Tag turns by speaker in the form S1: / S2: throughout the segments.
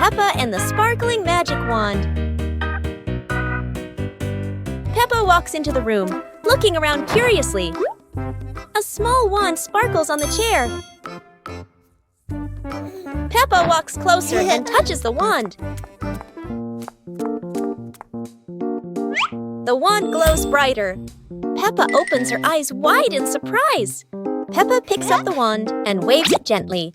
S1: Peppa and the Sparkling Magic Wand. Peppa walks into the room, looking around curiously. A small wand sparkles on the chair. Peppa walks closer and touches the wand. The wand glows brighter. Peppa opens her eyes wide in surprise. Peppa picks up the wand and waves it gently.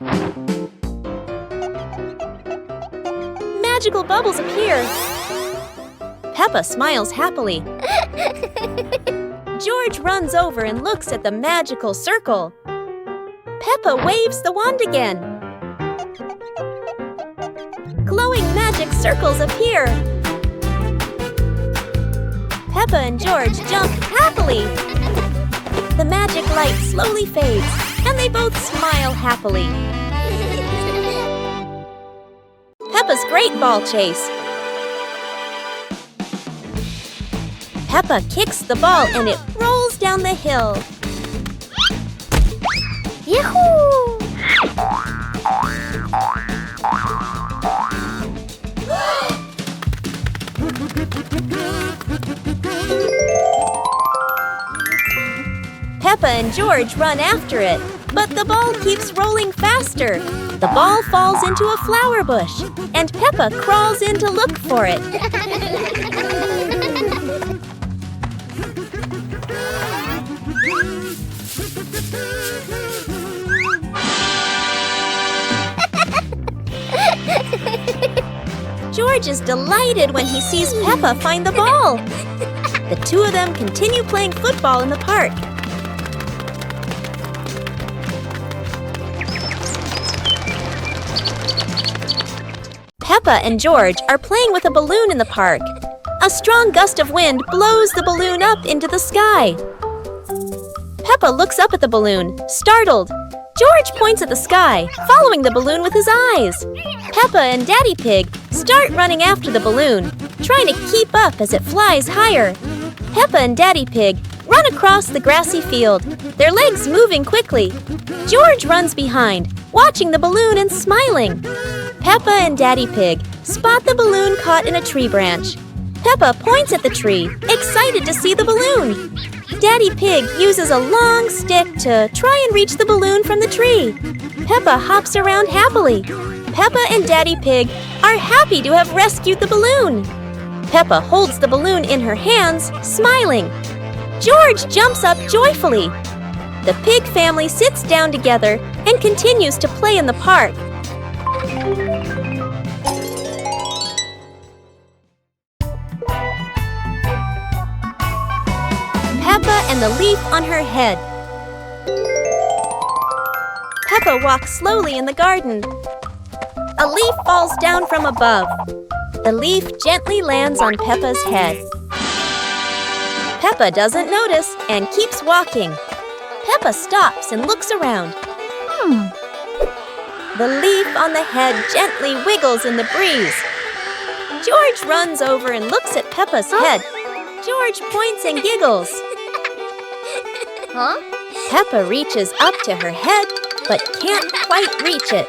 S1: Magical bubbles appear. Peppa smiles happily. George runs over and looks at the magical circle. Peppa waves the wand again. Glowing magic circles appear. Peppa and George jump happily. The magic light slowly fades, and they both smile happily. Peppa's Great Ball Chase. Peppa kicks the ball and it rolls down the hill. Yahoo! Peppa and George run after it, but the ball keeps rolling faster. The ball falls into a flower bush, and Peppa crawls in to look for it. George is delighted when he sees Peppa find the ball. The two of them continue playing football in the park. Peppa and George are playing with a balloon in the park. A strong gust of wind blows the balloon up into the sky. Peppa looks up at the balloon, startled. George points at the sky, following the balloon with his eyes. Peppa and Daddy Pig start running after the balloon, trying to keep up as it flies higher. Peppa and Daddy Pig run across the grassy field, their legs moving quickly. George runs behind, watching the balloon and smiling. Peppa and Daddy Pig spot the balloon caught in a tree branch. Peppa points at the tree, excited to see the balloon. Daddy Pig uses a long stick to try and reach the balloon from the tree. Peppa hops around happily. Peppa and Daddy Pig are happy to have rescued the balloon. Peppa holds the balloon in her hands, smiling. George jumps up joyfully. The pig family sits down together and continues to play in the park. Peppa and the leaf on her head. Peppa walks slowly in the garden. A leaf falls down from above. The leaf gently lands on Peppa's head. Peppa doesn't notice and keeps walking. Peppa stops and looks around. The leaf on the head gently wiggles in the breeze. George runs over and looks at Peppa's head. George points and giggles. Peppa reaches up to her head, but can't quite reach it.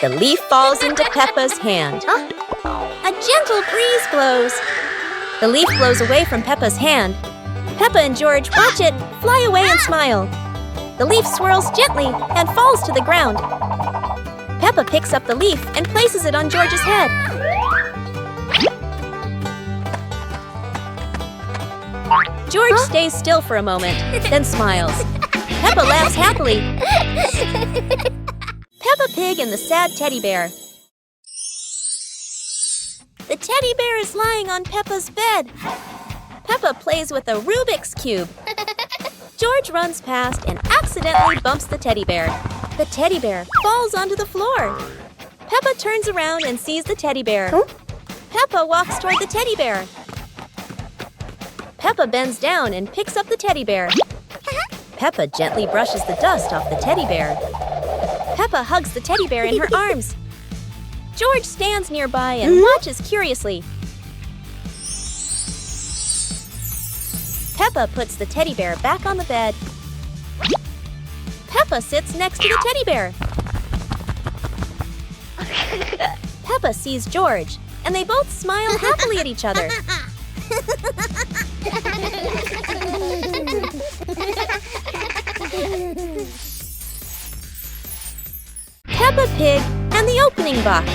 S1: The leaf falls into Peppa's hand. A gentle breeze blows. The leaf blows away from Peppa's hand. Peppa and George watch it fly away and smile. The leaf swirls gently and falls to the ground. Peppa picks up the leaf and places it on George's head. George stays still for a moment, then smiles. Peppa laughs happily. Peppa Pig and the Sad Teddy Bear. The teddy bear is lying on Peppa's bed. Peppa plays with a Rubik's Cube. George runs past and accidentally bumps the teddy bear. The teddy bear falls onto the floor. Peppa turns around and sees the teddy bear. Peppa walks toward the teddy bear. Peppa bends down and picks up the teddy bear. Peppa gently brushes the dust off the teddy bear. Peppa hugs the teddy bear in her arms. George stands nearby and watches curiously. Peppa puts the teddy bear back on the bed. Peppa sits next to the teddy bear. Peppa sees George, and they both smile happily at each other. Peppa Pig and the opening box.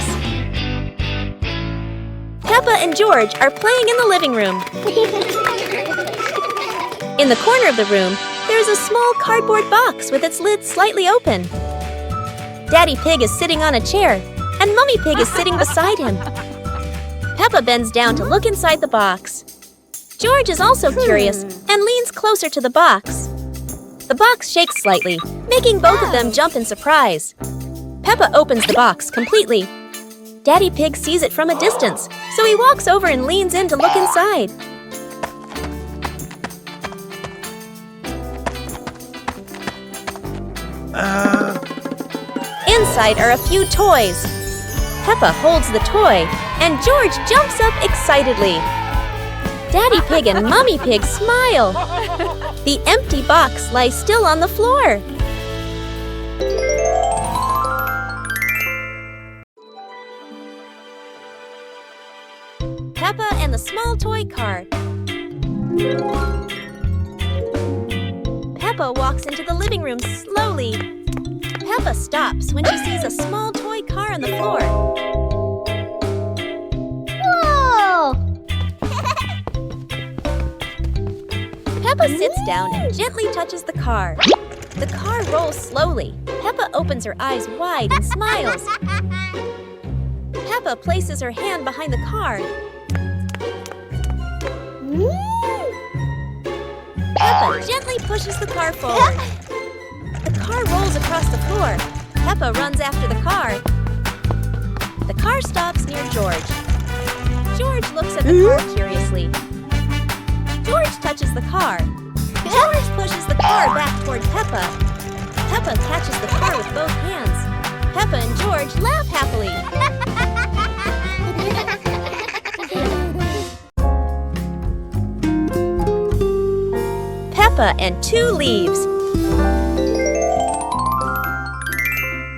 S1: Peppa and George are playing in the living room. In the corner of the room, there is a small cardboard box with its lid slightly open. Daddy Pig is sitting on a chair, and Mummy Pig is sitting beside him. Peppa bends down to look inside the box. George is also curious and leans closer to the box. The box shakes slightly, making both of them jump in surprise. Peppa opens the box completely. Daddy Pig sees it from a distance, so he walks over and leans in to look inside. Inside are a few toys. Peppa holds the toy, and George jumps up excitedly. Daddy Pig and Mummy Pig smile. The empty box lies still on the floor. Peppa and the small toy car. Peppa walks into the living room slowly. Peppa stops when she sees a small toy car on the floor.
S2: Whoa!
S1: Peppa sits down and gently touches the car. The car rolls slowly. Peppa opens her eyes wide and smiles. Peppa places her hand behind the car. Peppa gently pushes the car forward. The car rolls across the floor. Peppa runs after the car. The car stops near George. George looks at the car curiously. George touches the car. George pushes the car back toward Peppa. Peppa catches the car with both hands. Peppa and George laugh happily. Peppa and two leaves.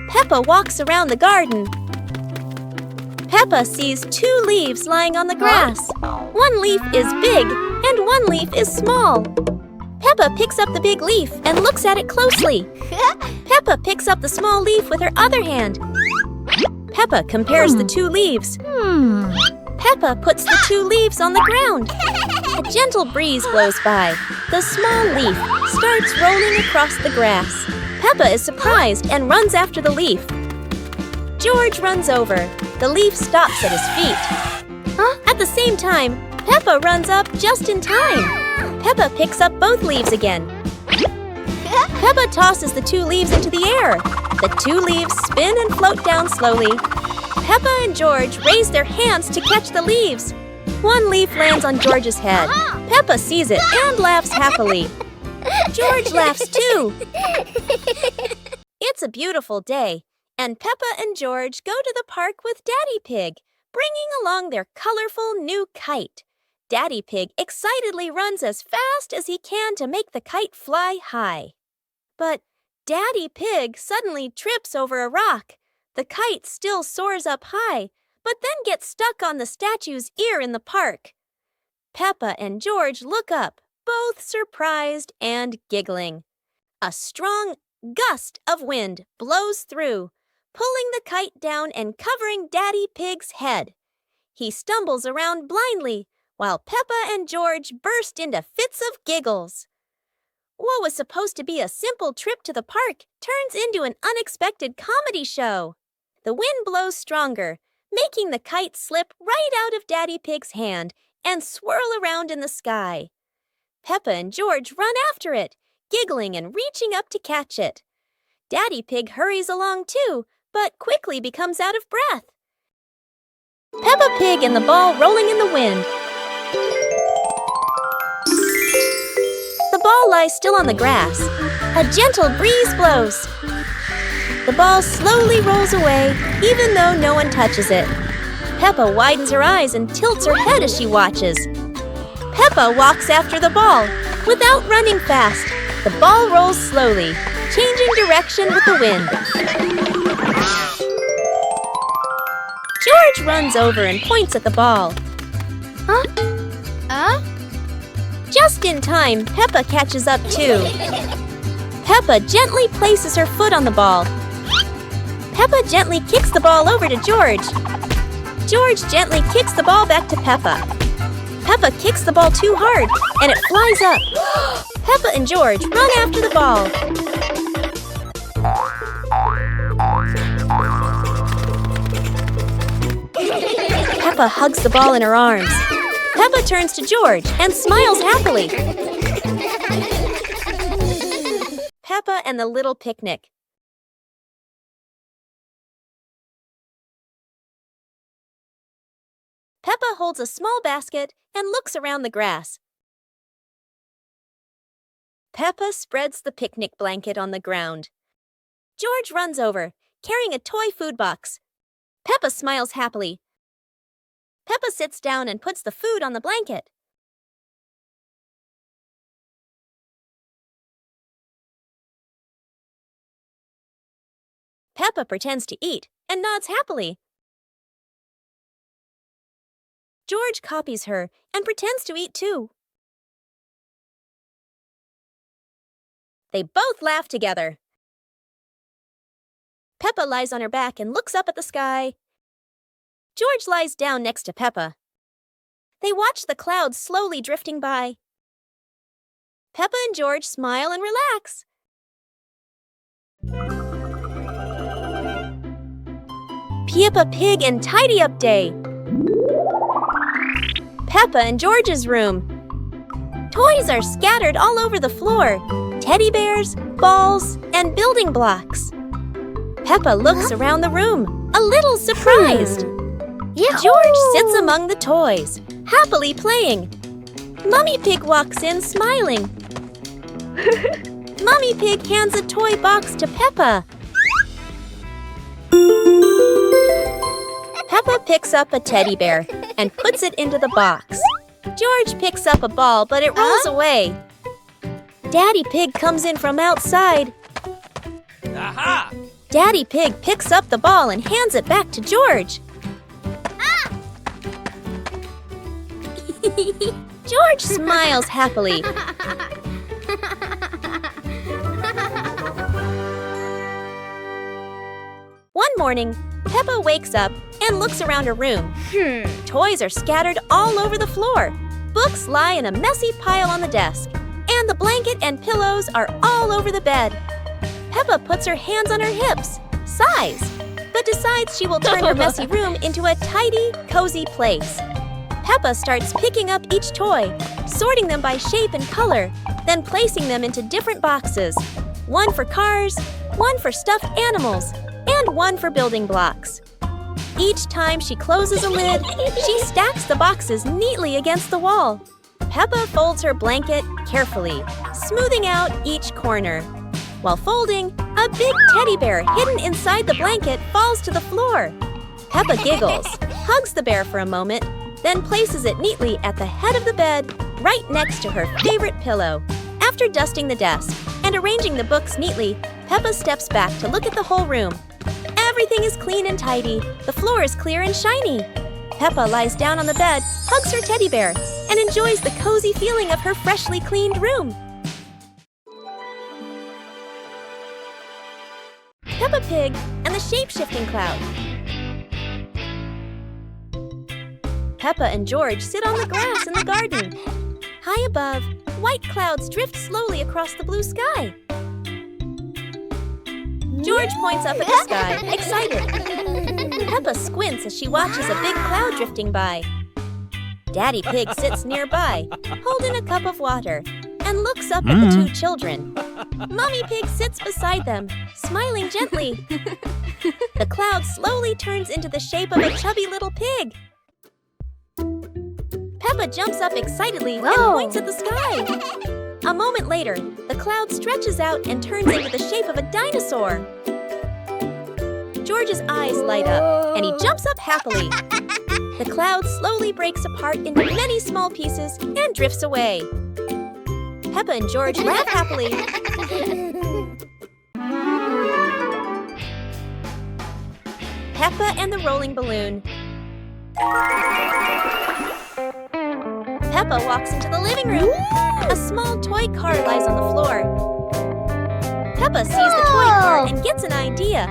S1: Peppa walks around the garden. Peppa sees two leaves lying on the grass. One leaf is big and one leaf is small. Peppa picks up the big leaf and looks at it closely. Peppa picks up the small leaf with her other hand. Peppa compares the two leaves. Peppa puts the two leaves on the ground. A gentle breeze blows by. The small leaf starts rolling across the grass. Peppa is surprised and runs after the leaf. George runs over. The leaf stops at his feet. At the same time, Peppa runs up just in time. Peppa picks up both leaves again. Peppa tosses the two leaves into the air. The two leaves spin and float down slowly. Peppa and George raise their hands to catch the leaves. One leaf lands on George's head. Peppa sees it and laughs happily. George laughs too. It's a beautiful day, and Peppa and George go to the park with Daddy Pig, bringing along their colorful new kite. Daddy Pig excitedly runs as fast as he can to make the kite fly high. But Daddy Pig suddenly trips over a rock. The kite still soars up high, but then gets stuck on the statue's ear in the park. Peppa and George look up, both surprised and giggling. A strong gust of wind blows through, pulling the kite down and covering Daddy Pig's head. He stumbles around blindly, while Peppa and George burst into fits of giggles. What was supposed to be a simple trip to the park turns into an unexpected comedy show. The wind blows stronger, making the kite slip right out of Daddy Pig's hand and swirl around in the sky. Peppa and George run after it, giggling and reaching up to catch it. Daddy Pig hurries along too, but quickly becomes out of breath. Peppa Pig and the ball rolling in the wind. The ball lies still on the grass. A gentle breeze blows. The ball slowly rolls away, even though no one touches it. Peppa widens her eyes and tilts her head as she watches. Peppa walks after the ball. Without running fast, the ball rolls slowly, changing direction with the wind. George George runs over and points at the ball. Just in time, Peppa catches up too. Peppa gently places her foot on the ball. Peppa gently kicks the ball over to George. George gently kicks the ball back to Peppa. Peppa kicks the ball too hard, and it flies up. Peppa and George run after the ball. Peppa hugs the ball in her arms. Peppa turns to George and smiles happily. Peppa and the Little Picnic. Peppa holds a small basket and looks around the grass. Peppa spreads the picnic blanket on the ground. George runs over, carrying a toy food box. Peppa smiles happily. Peppa sits down and puts the food on the blanket. Peppa pretends to eat and nods happily. George copies her and pretends to eat too. They both laugh together. Peppa lies on her back and looks up at the sky. George lies down next to Peppa. They watch the clouds slowly drifting by. Peppa and George smile and relax. Peppa Pig and Tidy Up Day. Peppa and George's room. Toys are scattered all over the floor. Teddy bears, balls, and building blocks. Peppa looks around the room, a little surprised. George sits among the toys, happily playing. Mummy Pig walks in smiling. Mummy Pig hands a toy box to Peppa. Peppa picks up a teddy bear and puts it into the box. George picks up a ball, but it rolls away. Daddy Pig comes in from outside.
S3: Aha!
S1: Daddy Pig picks up the ball and hands it back to George. George smiles happily. One morning, Peppa wakes up and looks around her room. Toys are scattered all over the floor. Books lie in a messy pile on the desk. And the blanket and pillows are all over the bed. Peppa puts her hands on her hips, sighs, but decides she will turn her messy room into a tidy, cozy place. Peppa starts picking up each toy, sorting them by shape and color, then placing them into different boxes. One for cars, one for stuffed animals, and one for building blocks. Each time she closes a lid, she stacks the boxes neatly against the wall. Peppa folds her blanket carefully, smoothing out each corner. While folding, a big teddy bear hidden inside the blanket falls to the floor. Peppa giggles, hugs the bear for a moment, then places it neatly at the head of the bed, right next to her favorite pillow. After dusting the desk and arranging the books neatly, Peppa steps back to look at the whole room. Everything is clean and tidy. The floor is clear and shiny. Peppa lies down on the bed, hugs her teddy bear, and enjoys the cozy feeling of her freshly cleaned room. Peppa Pig and the Shape-Shifting Cloud. Peppa and George sit on the grass in the garden. High above, white clouds drift slowly across the blue sky. George points up at the sky, excited. Peppa squints as she watches a big cloud drifting by. Daddy Pig sits nearby, holding a cup of water, and looks up at the two children. Mummy Pig sits beside them, smiling gently. The cloud slowly turns into the shape of a chubby little pig. Peppa jumps up excitedly and points at the sky. A moment later, the cloud stretches out and turns into the shape of a dinosaur. George's eyes light up, and he jumps up happily. The cloud slowly breaks apart into many small pieces and drifts away. Peppa and George laugh happily. Peppa and the Rolling Balloon. Peppa walks into the living room. A small toy car lies on the floor. Peppa sees the toy car and gets an idea.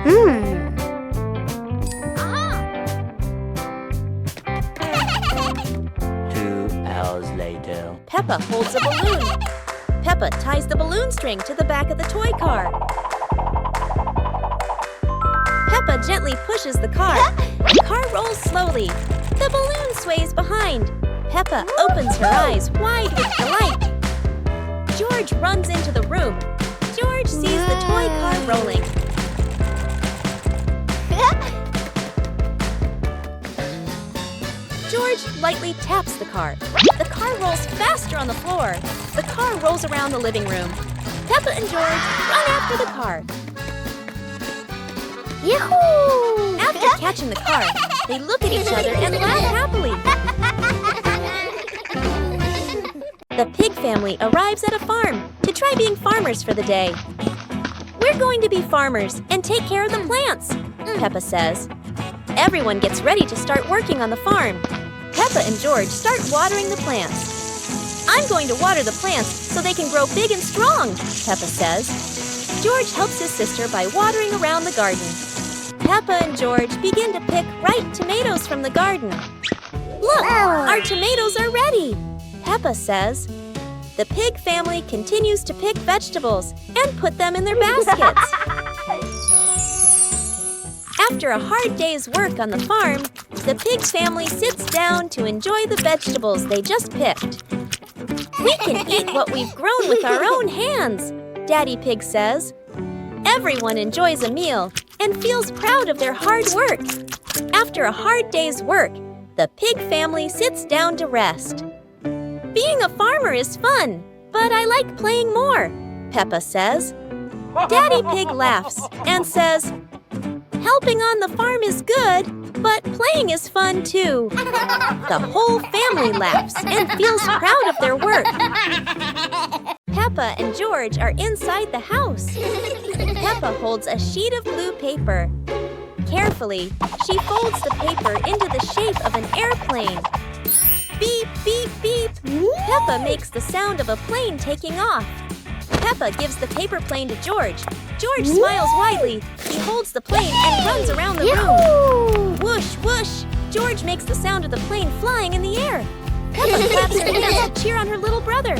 S3: 2 hours later.
S1: Peppa holds a balloon. Peppa ties the balloon string to the back of the toy car. Peppa gently pushes the car. The car rolls slowly. The balloon sways behind. Peppa opens her eyes wide with delight. George runs into the room. George sees the toy car rolling. George lightly taps the car. The car rolls faster on the floor. The car rolls around the living room. Peppa and George run after the car.
S2: Yahoo!
S1: After catching the car, they look at each other and laugh happily. The pig family arrives at a farm to try being farmers for the day. We're going to be farmers and take care of the plants, Peppa says. Everyone gets ready to start working on the farm. Peppa and George start watering the plants. I'm going to water the plants so they can grow big and strong, Peppa says. George helps his sister by watering around the garden. Peppa and George begin to pick ripe tomatoes from the garden. Look, our tomatoes are ready, Peppa says. The pig family continues to pick vegetables and put them in their baskets. After a hard day's work on the farm, the pig family sits down to enjoy the vegetables they just picked. We can eat what we've grown with our own hands, Daddy Pig says. Everyone enjoys a meal and feels proud of their hard work. After a hard day's work, the pig family sits down to rest. Being a farmer is fun, but I like playing more, Peppa says. Daddy Pig laughs and says, helping on the farm is good, but playing is fun too. The whole family laughs and feels proud of their work. Peppa and George are inside the house. Peppa holds a sheet of blue paper. Carefully, she folds the paper into the shape of an airplane. Beep, beep, beep. Peppa makes the sound of a plane taking off. Peppa gives the paper plane to George. George smiles widely. He holds the plane and runs around the room. Whoosh, whoosh. George makes the sound of the plane flying in the air. Peppa claps her hands to cheer on her little brother.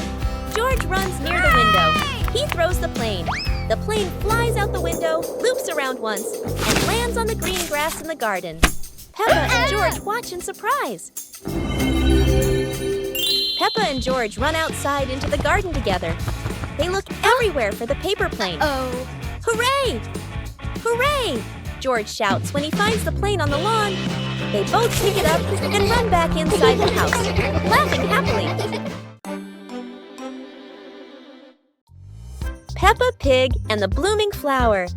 S1: George runs near the window. He throws the plane. The plane flies out the window, loops around once, and lands on the green grass in the garden. Peppa and George watch in surprise. Peppa and George run outside into the garden together. They look everywhere for the paper plane. Hooray! Hooray! George shouts when he finds the plane on the lawn. They both pick it up and run back inside the house, laughing happily. Peppa Pig and the Blooming Flower.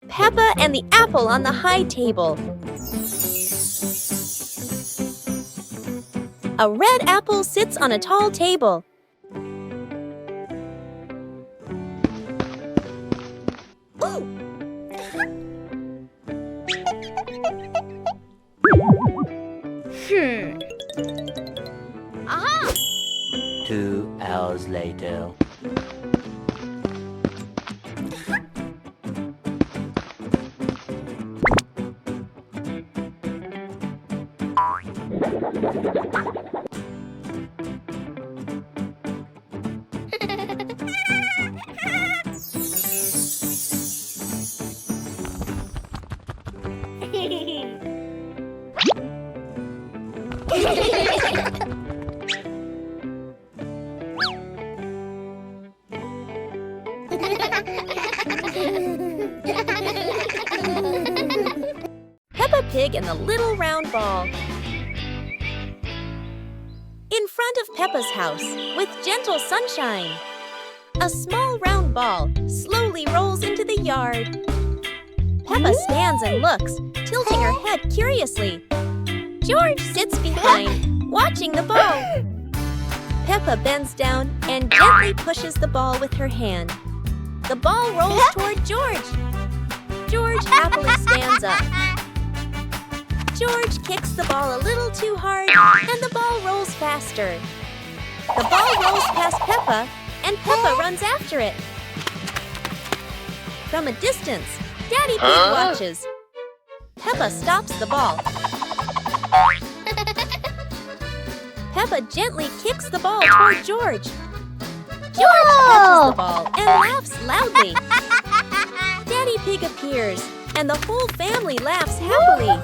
S1: Peppa and the apple on the high table. A red apple sits on a tall table. Ooh!
S3: 2 hours later.
S1: Peppa Pig and the Little Round Ball. In front of Peppa's house, with gentle sunshine, a small round ball slowly rolls into the yard. Peppa stands and looks, tilting her head curiously. George sits behind, watching the ball. Peppa bends down and gently pushes the ball with her hand. The ball rolls toward George. George happily stands up. George kicks the ball a little too hard, and the ball rolls faster. The ball rolls past Peppa, and Peppa runs after it. From a distance, Daddy Pig watches. Peppa stops the ball. Peppa gently kicks the ball toward George. George catches the ball and laughs loudly. Daddy Pig appears, and the whole family laughs happily.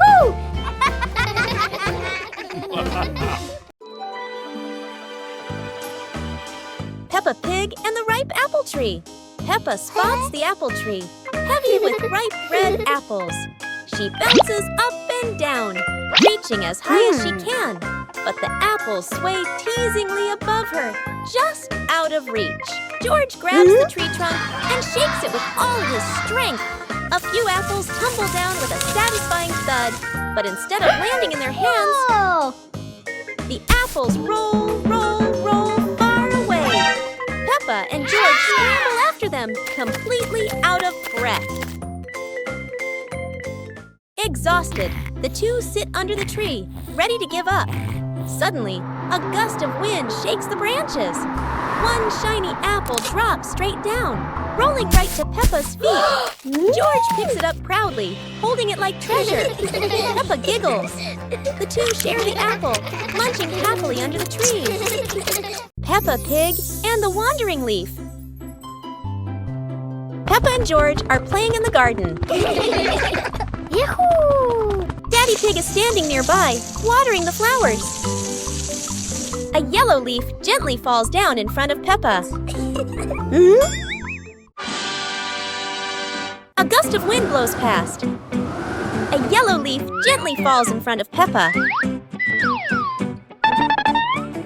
S1: Peppa Pig and the ripe apple tree. Peppa spots the apple tree, heavy with ripe red apples. She bounces up and down, reaching as high as she can. But the apples sway teasingly above her, just out of reach. George grabs the tree trunk and shakes it with all his strength. A few apples tumble down with a satisfying thud, but instead of landing in their hands, the apples roll, roll, roll far away. Peppa and George scramble after them, completely out of breath. Exhausted, the two sit under the tree, ready to give up. Suddenly, a gust of wind shakes the branches. One shiny apple drops straight down, rolling right to Peppa's feet. George picks it up proudly, holding it like treasure. Peppa giggles. The two share the apple, munching happily under the tree. Peppa Pig and the Wandering Leaf. Peppa and George are playing in the garden.
S2: Yahoo!
S1: Daddy Pig is standing nearby, watering the flowers. A yellow leaf gently falls down in front of Peppa. A gust of wind blows past. A yellow leaf gently falls in front of Peppa.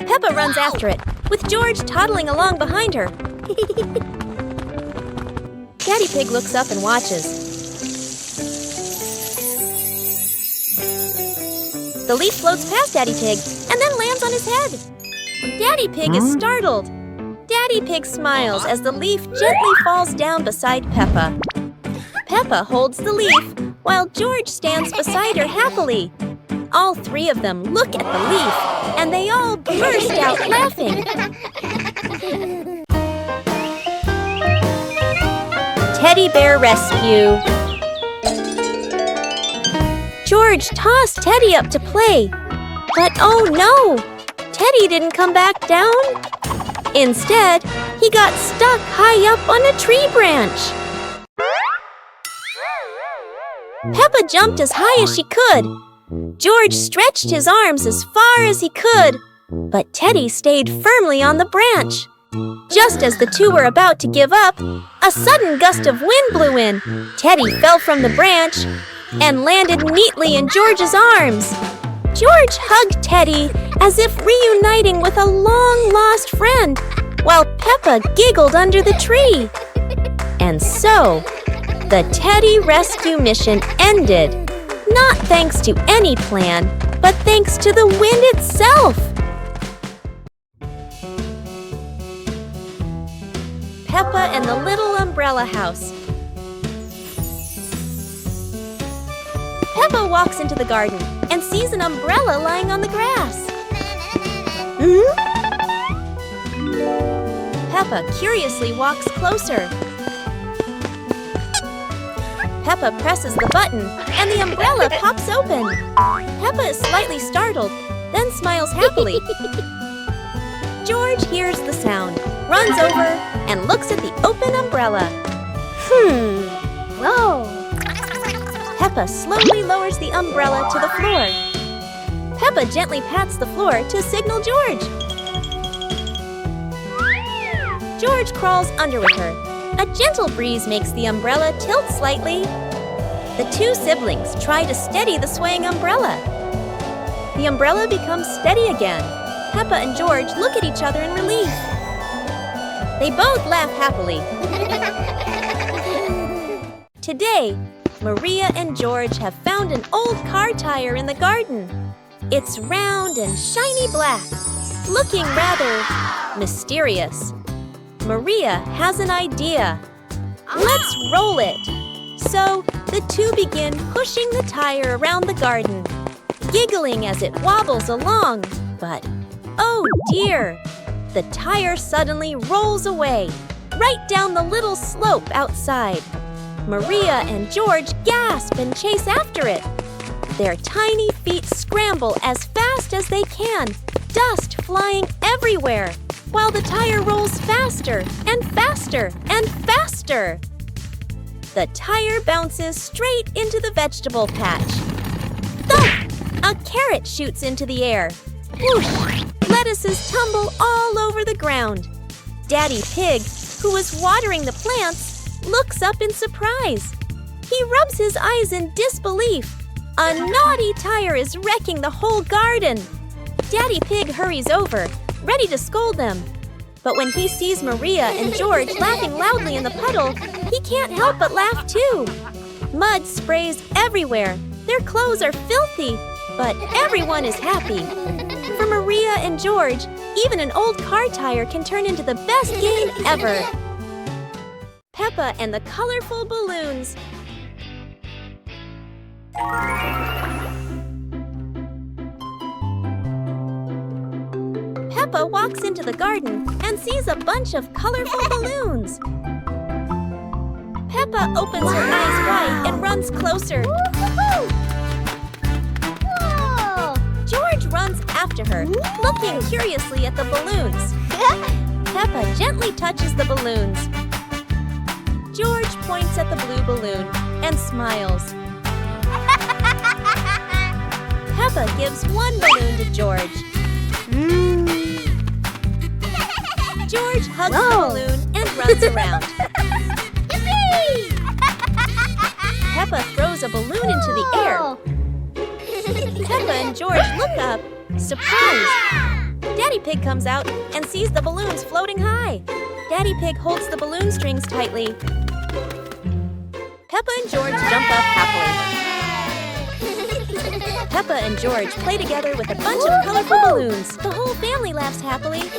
S1: Peppa runs after it, with George toddling along behind her. Daddy Pig looks up and watches. The leaf floats past Daddy Pig and then lands on his head. Daddy Pig is startled. Daddy Pig smiles as the leaf gently falls down beside Peppa. Peppa holds the leaf while George stands beside her happily. All three of them look at the leaf and they all burst out laughing. Teddy Bear Rescue. George tossed Teddy up to play, but oh no! Teddy didn't come back down. Instead, he got stuck high up on a tree branch. Peppa jumped as high as she could. George stretched his arms as far as he could, but Teddy stayed firmly on the branch. Just as the two were about to give up, a sudden gust of wind blew in. Teddy fell from the branch and landed neatly in George's arms. George hugged Teddy as if reuniting with a long-lost friend, while Peppa giggled under the tree. And so, the Teddy rescue mission ended, not thanks to any plan, but thanks to the wind itself. Peppa and the Little Umbrella House. Peppa walks into the garden and sees an umbrella lying on the grass. Peppa curiously walks closer. Peppa presses the button and the umbrella pops open. Peppa is slightly startled, then smiles happily. George hears the sound, runs over, and looks at the open umbrella.
S2: Whoa!
S1: Peppa slowly lowers the umbrella to the floor. Peppa gently pats the floor to signal George. George crawls under with her. A gentle breeze makes the umbrella tilt slightly. The two siblings try to steady the swaying umbrella. The umbrella becomes steady again. Peppa and George look at each other in relief. They both laugh happily. Today, Maria and George have found an old car tire in the garden. It's round and shiny black, looking rather mysterious. Maria has an idea. Let's roll it. So the two begin pushing the tire around the garden, giggling as it wobbles along. But, oh dear, the tire suddenly rolls away, right down the little slope outside. Maria and George gasp and chase after it. Their tiny feet scramble as fast as they can, dust flying everywhere, while the tire rolls faster and faster and faster. The tire bounces straight into the vegetable patch. Thump! A carrot shoots into the air. Whoosh! Lettuces tumble all over the ground. Daddy Pig, who was watering the plants, looks up in surprise. He rubs his eyes in disbelief. A naughty tire is wrecking the whole garden. Daddy Pig hurries over, ready to scold them. But when he sees Maria and George laughing loudly in the puddle, he can't help but laugh too. Mud sprays everywhere. Their clothes are filthy, but everyone is happy. For Maria and George, even an old car tire can turn into the best game ever. Peppa and the colorful balloons. Peppa walks into the garden and sees a bunch of colorful balloons. Peppa opens her eyes wide and runs closer.
S2: Whoa!
S1: George runs after her, looking curiously at the balloons. Peppa gently touches the balloons. George points at the blue balloon and smiles. Peppa gives one balloon to George. George hugs the balloon and runs around. Peppa throws a balloon into the air. Peppa and George look up, surprised. Daddy Pig comes out and sees the balloons floating high. Daddy Pig holds the balloon strings tightly. Peppa and George jump up happily. Peppa and George play together with a bunch of colorful balloons. The whole family laughs happily.